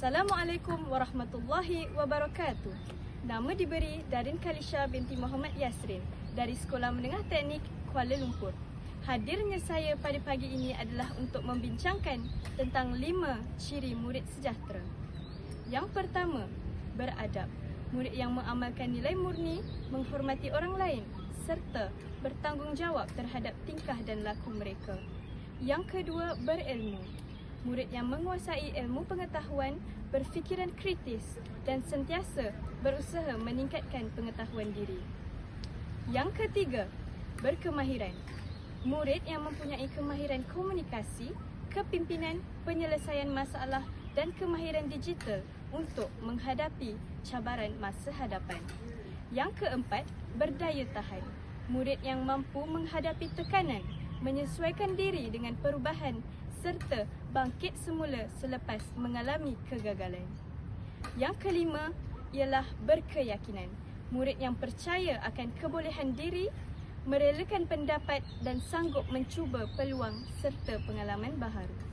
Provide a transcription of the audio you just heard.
Assalamualaikum warahmatullahi wabarakatuh. Nama diberi Darin Kalisha binti Muhammad Yasrin dari Sekolah Menengah Teknik Kuala Lumpur. Hadirnya saya pada pagi ini adalah untuk membincangkan tentang 5 ciri murid sejahtera. Yang pertama, beradab. Murid yang mengamalkan nilai murni, menghormati orang lain serta bertanggungjawab terhadap tingkah dan laku mereka. Yang kedua, berilmu. Murid yang menguasai ilmu pengetahuan, berfikiran kritis dan sentiasa berusaha meningkatkan pengetahuan diri. Yang ketiga, berkemahiran. Murid yang mempunyai kemahiran komunikasi, kepimpinan, penyelesaian masalah dan kemahiran digital untuk menghadapi cabaran masa hadapan. Yang keempat, berdaya tahan. Murid yang mampu menghadapi tekanan, menyesuaikan diri dengan perubahan serta bangkit semula selepas mengalami kegagalan. Yang kelima ialah berkeyakinan. Murid yang percaya akan kebolehan diri, merelakan pendapat dan sanggup mencuba peluang serta pengalaman baharu.